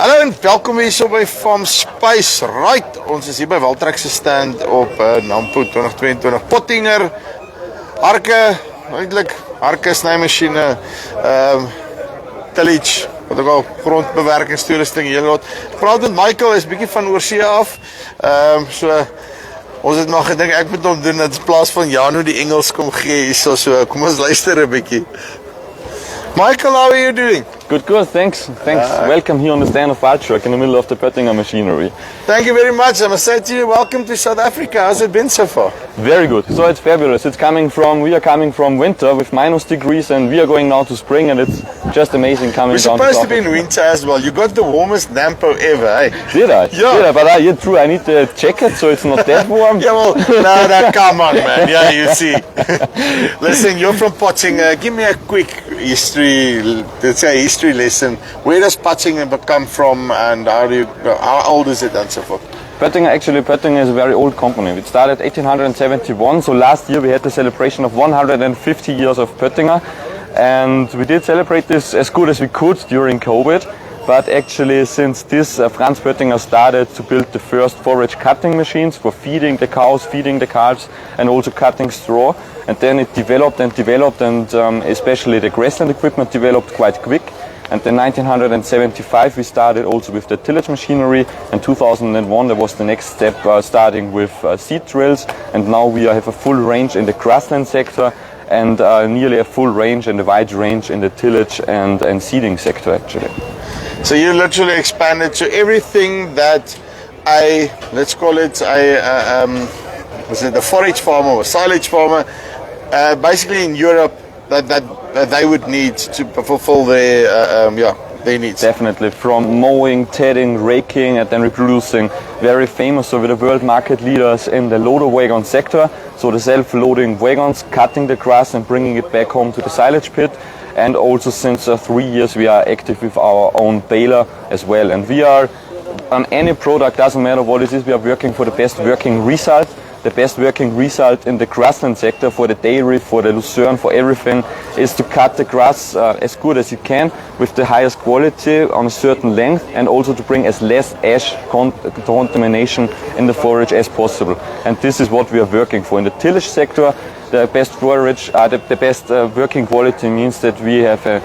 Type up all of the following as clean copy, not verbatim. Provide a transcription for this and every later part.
Hallo en welkom hier so by Farmspace. Right, ons is hier by Valtrac se stand op Nampo 2022 Pöttinger. Harke, eintlik harke snymasjiene, tillage, wat ook al grondbewerkingstoerusting hele lot. Praat met Michael, is bietjie van oorsee af. So ons het maar gedink ek moet hom doen in plaas van Jano die Engels kom gee hierso. So kom ons luister 'n bietjie. Michael, how are you doing? Good, thanks. Welcome here on the stand of Valtrac in the middle of the Pöttinger machinery. Thank you very much. I must say to you, welcome to South Africa. How's it been so far? Very good. So it's fabulous. We are coming from winter with -degrees and we are going now to spring and it's just amazing coming We're down. We're supposed to be in winter as well. You got the warmest Nampo ever, eh? Did I? Yeah. Did I? But I need the jacket so it's not that warm. Yeah, well, no, come on, man. Yeah, you see. Listen, you're from Pöttinger. Give me a quick history, let's say history lesson. Where does Pöttinger come from and how old is it and so forth? Pöttinger is a very old company. It started 1871, so last year we had the celebration of 150 years of Pöttinger, and we did celebrate this as good as we could during COVID. But actually, since this, Franz Pöttinger started to build the first forage cutting machines for feeding the cows, feeding the calves, and also cutting straw. And then it developed, and especially the grassland equipment developed quite quick. And in 1975 we started also with the tillage machinery. In 2001 there was the next step, starting with seed drills. And now we have a full range in the grassland sector and nearly a full range and a wide range in the tillage and seeding sector actually. So you literally expanded to everything that let's call it a forage farmer or silage farmer, basically in Europe, that they would need to fulfill their needs. Definitely, from mowing, tedding, raking, and then reproducing. Very famous, so we're the world market leaders in the loader wagon sector. So the self-loading wagons, cutting the grass and bringing it back home to the silage pit. And also since 3 years we are active with our own baler as well. And we are on any product, doesn't matter what it is, we are working for the best working result. The best working result in the grassland sector for the dairy, for the lucerne, for everything is to cut the grass as good as you can with the highest quality on a certain length and also to bring as less ash contamination in the forage as possible. And this is what we are working for. In the tillage sector, the best forage, the best working quality means that we have,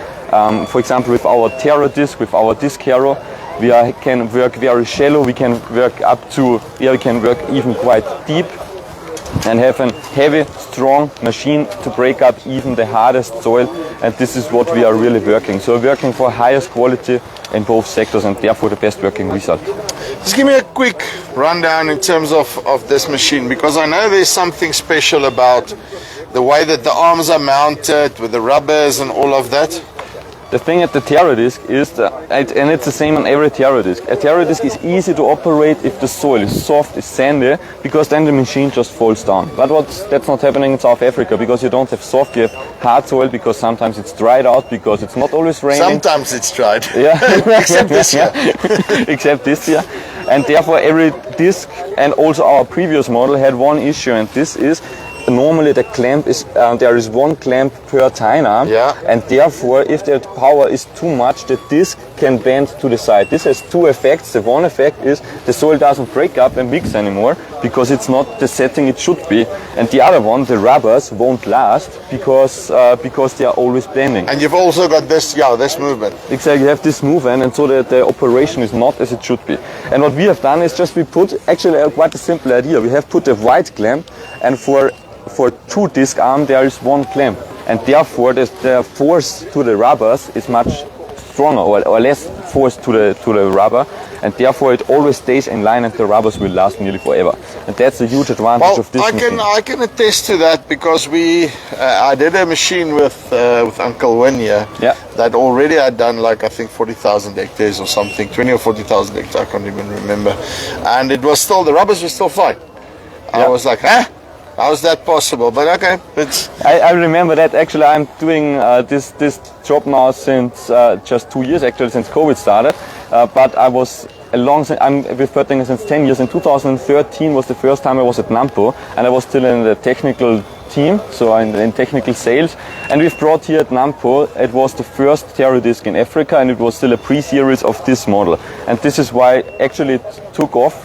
for example, with our terra disc, with our disc harrow, can work very shallow, we can work up to, we can work even quite deep and have a heavy, strong machine to break up even the hardest soil, and this is what we are really working. So we're working for highest quality in both sectors and therefore the best working result. Just give me a quick rundown in terms of this machine, because I know there's something special about the way that the arms are mounted with the rubbers and all of that. The thing at the terra disc is, and it's the same on every terra disc. A terra disc is easy to operate if the soil is soft, is sandy, because then the machine just falls down. But that's not happening in South Africa, because you don't have soft, you have hard soil, because sometimes it's dried out, because it's not always raining. Sometimes it's dried. Yeah. Except this year. Except this year. And therefore every disc, and also our previous model, had one issue, and this is, normally the clamp is, there is one clamp per tine arm, and therefore if the power is too much, the disc can bend to the side. This has two effects. The one effect is the soil doesn't break up and mix anymore because it's not the setting it should be, and the other one, the rubbers, won't last because they are always bending. And you've also got this movement. Exactly, you have this movement, and so the operation is not as it should be. And what we have done is just we put, actually quite a simple idea, we have put a wide clamp, and for 2 disc arm there is 1 clamp, and therefore the force to the rubbers is much stronger or less force to the rubber, and therefore it always stays in line and the rubbers will last nearly forever. And that's a huge advantage of this machine. I can attest to that, because I did a machine with Uncle Win here that already had done like I think 40,000 hectares or something, 20 or 40,000 hectares, I can't even remember, and it was still, the rubbers were still fine. I was like, how is that possible? But okay, I remember that. Actually, I'm doing this job now since just 2 years, actually, since COVID started. But I'm with Pöttinger since 10 years. In 2013 was the first time I was at Nampo, and I was still in the technical team, so in technical sales. And we've brought here at Nampo, it was the first Terry disc in Africa, and it was still a pre-series of this model. And this is why actually it took off,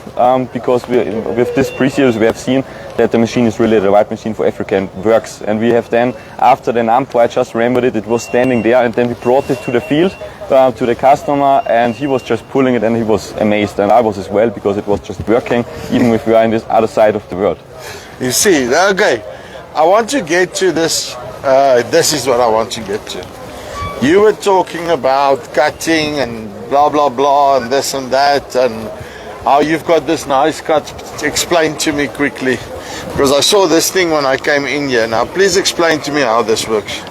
because with this pre-series we have seen that the machine is really the right machine for Africa and works. And we have then, after the Nampo, I just remembered it was standing there, and then we brought it to the field, to the customer, and he was just pulling it and he was amazed, and I was as well, because it was just working even if we are in this other side of the world. You see, okay, I want to get to this, this is what I want to get to. You were talking about cutting and blah blah blah and this and that, and how you've got this nice cut. Explain to me quickly, because I saw this thing when I came in here. Now please explain to me how this works.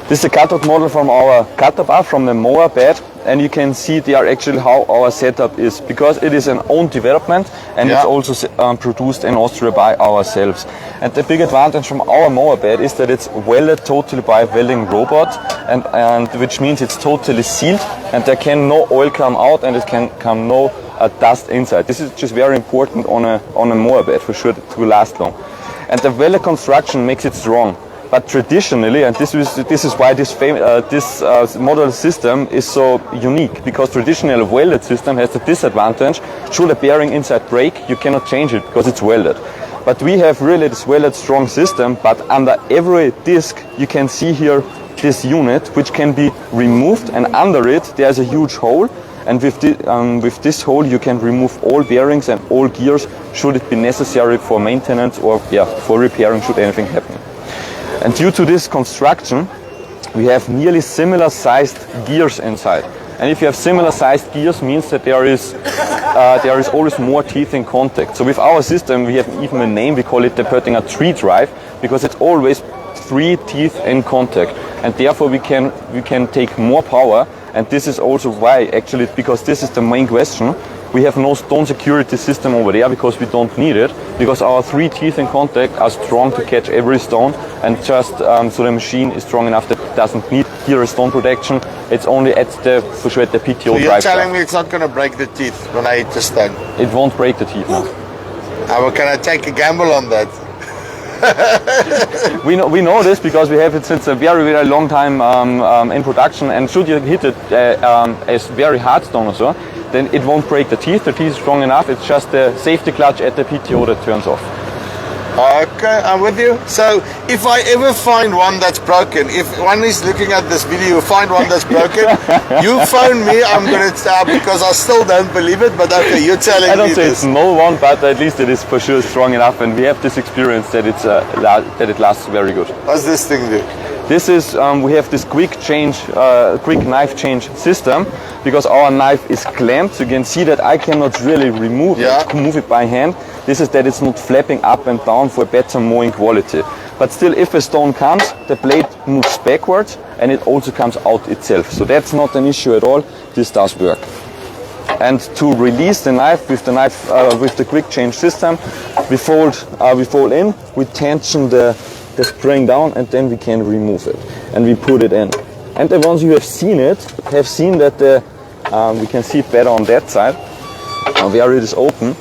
This is a cutout model from our cutter bar, from the Mower bed, and you can see there actually how our setup is, because it is an own development, and it's also produced in Austria by ourselves. And the big advantage from our Mower bed is that it's welded totally by a welding robot, and which means it's totally sealed, and there can no oil come out, and it can come no dust inside. This is just very important on a Mower bed for sure to last long. And the welded construction makes it strong. But traditionally, and this is why this model system is so unique, because traditional welded system has the disadvantage: should a bearing inside break, you cannot change it because it's welded. But we have really this welded strong system, but under every disc you can see here this unit which can be removed, and under it there's a huge hole, and with this hole you can remove all bearings and all gears should it be necessary for maintenance or for repairing should anything happen. And due to this construction, we have nearly similar sized gears inside. And if you have similar sized gears, means that there is always more teeth in contact. So with our system, we have even a name. We call it the Pöttinger tree drive, because it's always 3 teeth in contact, and therefore we can take more power. And this is also why, actually, because this is the main question. We have no stone security system over there because we don't need it, because our 3 teeth in contact are strong to catch every stone, and just so the machine is strong enough that it doesn't need here a stone protection. It's only at the PTO so drive. You're telling me it's not going to break the teeth when I hit the stone? It won't break the teeth, no. Can I take a gamble on that? We know this because we have it since a very, very long time in production, and should you hit it as very hard stone or so, then it won't break the teeth. The teeth is strong enough. It's just the safety clutch at the PTO that turns off. Okay, I'm with you. So if I ever find one that's broken, if one is looking at this video, find one that's broken, you phone me, I'm going to tell, because I still don't believe it, but okay, you're telling me this. I don't say it's no one, but at least it is for sure strong enough, and we have this experience that it lasts very good. What's this thing do? This is, we have this quick knife change system, because our knife is clamped, so you can see that I cannot really move it by hand. This is that it's not flapping up and down for better mowing quality. But still, if a stone comes, the blade moves backwards, and it also comes out itself. So that's not an issue at all. This does work. And to release the knife with the quick change system, we fold in, we tension the spring down, and then we can remove it, and we put it in. And the ones you have seen that we can see it better on that side, where it is open.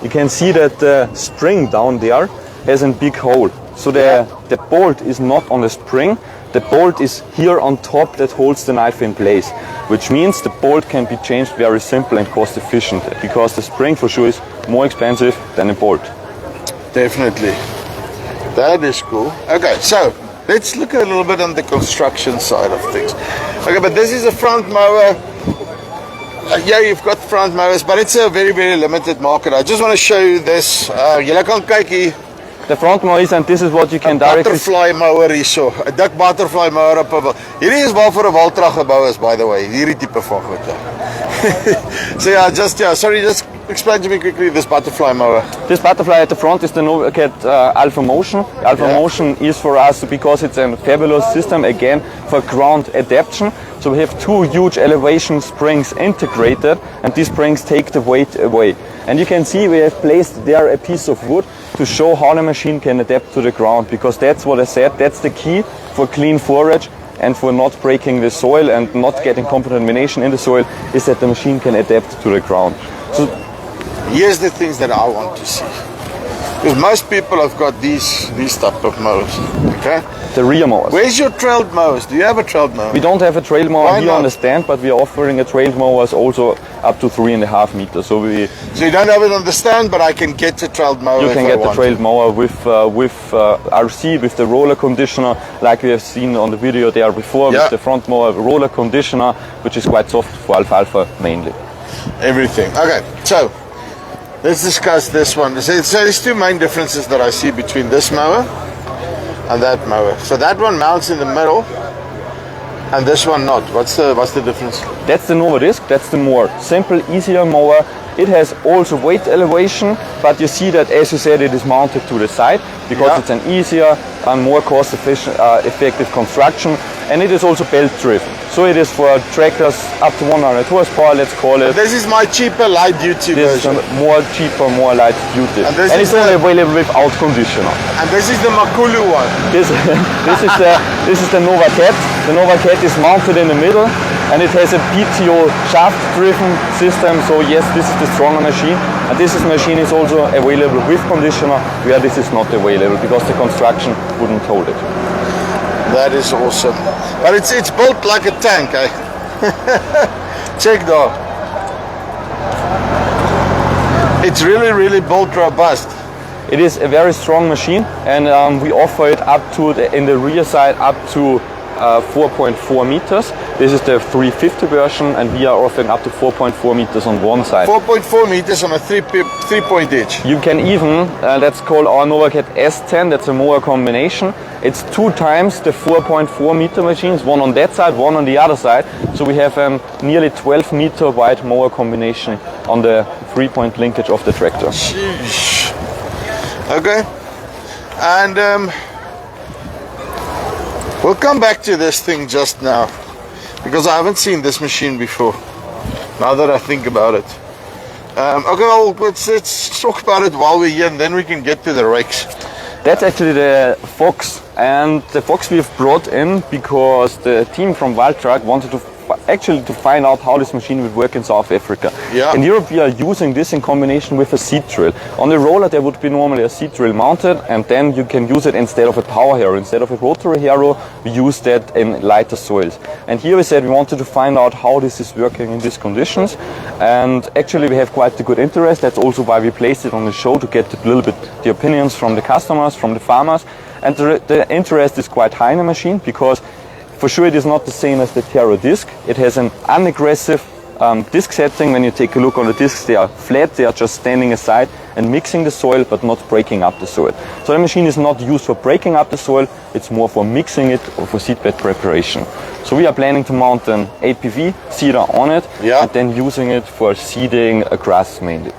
You can see that the spring down there has a big hole. So the bolt is not on the spring, the bolt is here on top that holds the knife in place, which means the bolt can be changed very simple and cost efficient, because the spring for sure is more expensive than a bolt. Definitely. That is cool. Okay, so let's look a little bit on the construction side of things. Okay, but this is a front mower. Yeah, you've got front mowers, but it's a very, very limited market. I just want to show you this. Julle kan kyk hier. The front mower is, and this is what you can directly... butterfly mower hierso. 'n Dik butterfly mower op 'n... Hierdie is waarvoor 'n Valtrac gebou is, by the way. Hierdie tipe van goed. So sorry, just explain to me quickly this butterfly mower. This butterfly at the front is the Novacat Alpha Motion. Alpha Motion is for us because it's a fabulous system, again, for ground adaptation. So we have 2 huge elevation springs integrated, and these springs take the weight away. And you can see we have placed there a piece of wood to show how the machine can adapt to the ground, because that's what I said, that's the key for clean forage and for not breaking the soil and not getting contamination in the soil, is that the machine can adapt to the ground. So here's the things that I want to see. Because most people have got these type of mowers. Okay. The rear mowers. Where's your trailed mowers? Do you have a trailed mower? We don't have a trail mower Why here not? on the stand, but we are offering a trail mowers also up to 3.5 meters. So you don't have it on the stand, but I can get a trailed mower. You can get the trail mower with RC, with the roller conditioner, like we have seen on the video there before, with the front mower roller conditioner, which is quite soft for alfalfa mainly. Everything. Okay, so let's discuss this one. So there's two main differences that I see between this mower and that mower. So that one mounts in the middle, and this one not. What's the difference? That's the Nova disc. That's the more simple, easier mower. It has also weight elevation, but you see that, as you said, it is mounted to the side because it's an easier and more cost-efficient, effective construction, and it is also belt-driven. So it is for tractors up to 100 horsepower, let's call it. This is my cheaper light-duty version. This is more cheaper, more light-duty, and it's only available without conditioner. And this is the Makulu one. This is the Nova Cat. The Nova Cat is mounted in the middle, and it has a PTO shaft-driven system. So yes, this is the stronger machine, and this machine is also available with conditioner, where this is not available because the construction wouldn't hold it. That is awesome, but it's built like a tank, eh? Check though. It's really built robust. It is a very strong machine, and we offer it up to in the rear side up to 4.4 meters. This is the 350 version, and we are offering up to 4.4 meters on one side. 4.4 meters on a 3-point edge. You can even, that's called our NovaCat S10, that's a mower combination. It's 2 times the 4.4 meter machines, one on that side, one on the other side. So we have a nearly 12 meter wide mower combination on the 3-point linkage of the tractor. Sheesh. Okay, and we'll come back to this thing just now, because I haven't seen this machine before, now that I think about it. Okay, well, let's talk about it while we're here, and then we can get to the rakes. That's actually the Fox, and the Fox we've brought in because the team from Valtrac wanted to find out how this machine would work in South Africa. Yeah. In Europe we are using this in combination with a seed drill. On the roller there would be normally a seed drill mounted, and then you can use it instead of a power harrow. Instead of a rotary harrow, we use that in lighter soils. And here we said we wanted to find out how this is working in these conditions, and actually we have quite a good interest. That's also why we placed it on the show, to get a little bit the opinions from the customers, from the farmers. And the interest is quite high in the machine, because for sure it is not the same as the Terra disc. It has an unaggressive disc setting. When you take a look on the discs, they are flat, they are just standing aside and mixing the soil, but not breaking up the soil. So the machine is not used for breaking up the soil, it's more for mixing it or for seedbed preparation. So we are planning to mount an APV seeder on it, and then using it for seeding grass mainly.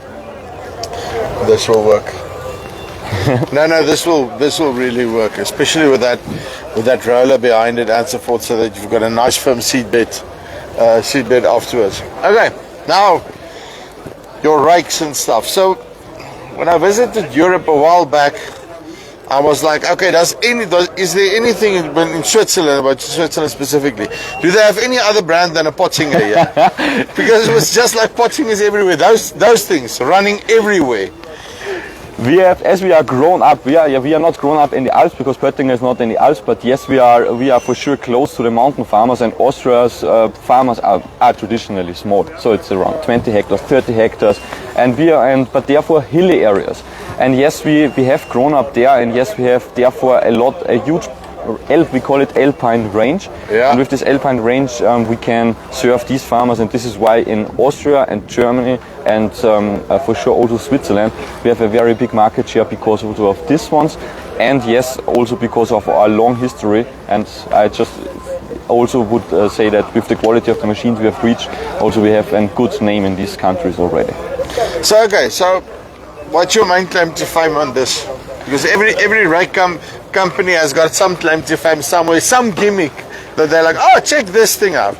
This will work. No, this will really work, especially with that roller behind it and so forth, so that you've got a nice firm seedbed afterwards. Okay, now your rakes and stuff. So when I visited Europe a while back, I was like, okay, is there anything in Switzerland, about Switzerland specifically, do they have any other brand than a Pöttinger here? Because it was just like Pöttingers everywhere, those things running everywhere. We have, as we are grown up, we are not grown up in the Alps, because Pöttinger is not in the Alps, but yes, we are for sure close to the mountain farmers, and Austria's farmers are traditionally small, so it's around 20 hectares, 30 hectares, but therefore hilly areas. And yes, we have grown up there, and yes, we have therefore a huge, we call it alpine range. Yeah. And with this alpine range, we can serve these farmers, and this is why in Austria and Germany and for sure also Switzerland, we have a very big market share because of these ones, and yes, also because of our long history. And I just also would say that with the quality of the machines we have reached, also we have a good name in these countries already. So okay, so what's your main claim to fame on this? Because every rake company has got some claim to fame somewhere, some gimmick that they're like, oh, check this thing out.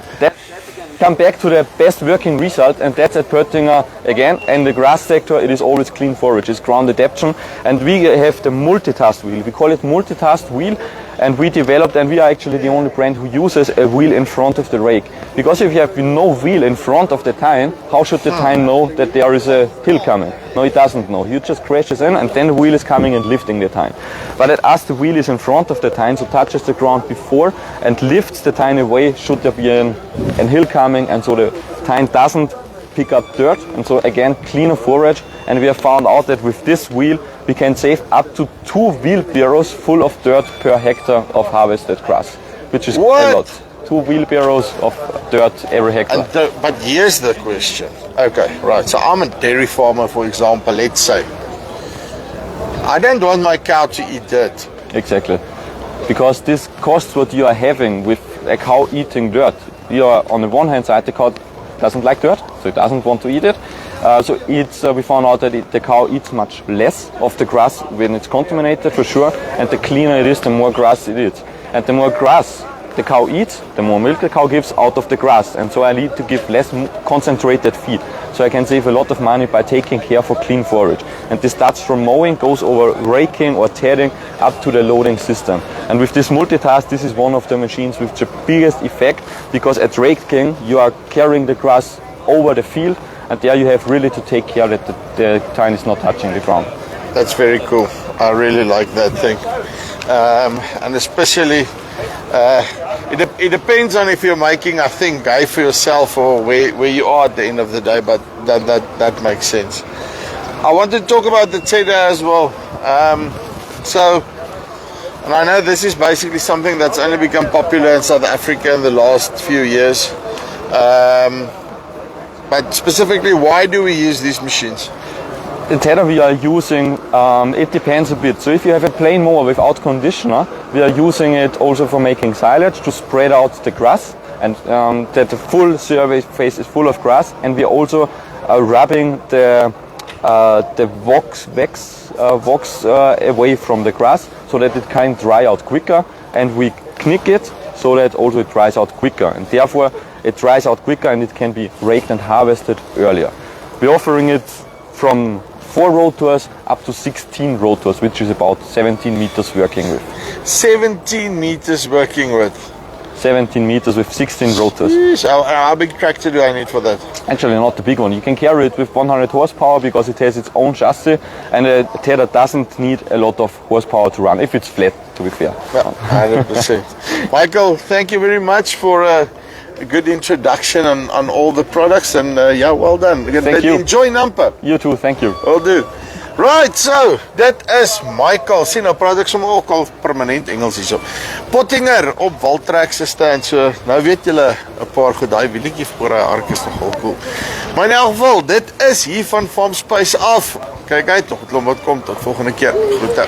Come back to the best working result, and that's at Pöttinger again. In the grass sector, it is always clean forage, it's ground adaptation, and we have the multitask wheel. We call it multitask wheel, And we developed, and we are actually the only brand who uses a wheel in front of the rake. Because if you have no wheel in front of the tine, how should the tine know that there is a hill coming? No, it doesn't know. You just crashes in and then the wheel is coming and lifting the tine. But at us, the wheel is in front of the tine, so touches the ground before and lifts the tine away should there be an hill coming, and so the tine doesn't pick up dirt, and so again cleaner forage. And we have found out that with this wheel we can save up to 2 wheelbarrows full of dirt per hectare of harvested grass, which is a lot. 2 wheelbarrows of dirt every hectare. But here's the question. Okay, right. So I'm a dairy farmer, for example, let's say. I don't want my cow to eat dirt. Exactly. Because this costs what you are having with a cow eating dirt. You are, on the one hand side, the cow doesn't like dirt, so it doesn't want to eat it. We found out that the cow eats much less of the grass when it's contaminated, for sure, and the cleaner it is, the more grass it eats. And the more grass the cow eats, the more milk the cow gives out of the grass, and so I need to give less concentrated feed. So I can save a lot of money by taking care for clean forage. And this starts from mowing, goes over raking or tearing up to the loading system. And with this multitask, this is one of the machines with the biggest effect, because at raking you are carrying the grass over the field, and there you have really to take care that the tine is not touching the ground. That's very cool. I really like that thing. And especially, it depends on if you're making, I think, hay for yourself or where you are at the end of the day, but that makes sense. I want to talk about the cheddar as well. And I know this is basically something that's only become popular in South Africa in the last few years. But specifically, why do we use these machines? The tether we are using, it depends a bit. So if you have a plain mower without conditioner, we are using it also for making silage to spread out the grass, and that the full surface is full of grass. And we are also rubbing the wax away from the grass so that it can dry out quicker, and we knick it so that also it dries out quicker, and therefore it dries out quicker and it can be raked and harvested earlier. We're offering it from 4 rotors up to 16 rotors, which is about 17 meters working with. 17 meters working with? 17 meters with 16 rotors. Jeez, how big tractor do I need for that? Actually not the big one. You can carry it with 100 horsepower because it has its own chassis, and a tether doesn't need a lot of horsepower to run, if it's flat, to be fair. Yeah, 100%. Michael, thank you very much for a good introduction on all the products, and yeah, well done. Thank you. Enjoy Nampo. You too, thank you. Will do. Right, so dit is Michael. Sien nou praat ek sommer ook al permanent Engels hierso. Pöttinger op Valtrac se stand. So nou weet julle 'n paar goed. Daai wielietjie voor hy ark is nogal cool. Maar in elk geval, dit is hier van Farmspace af. Kyk uit, nog 'n klomp wat kom. Tot volgende keer. Groete.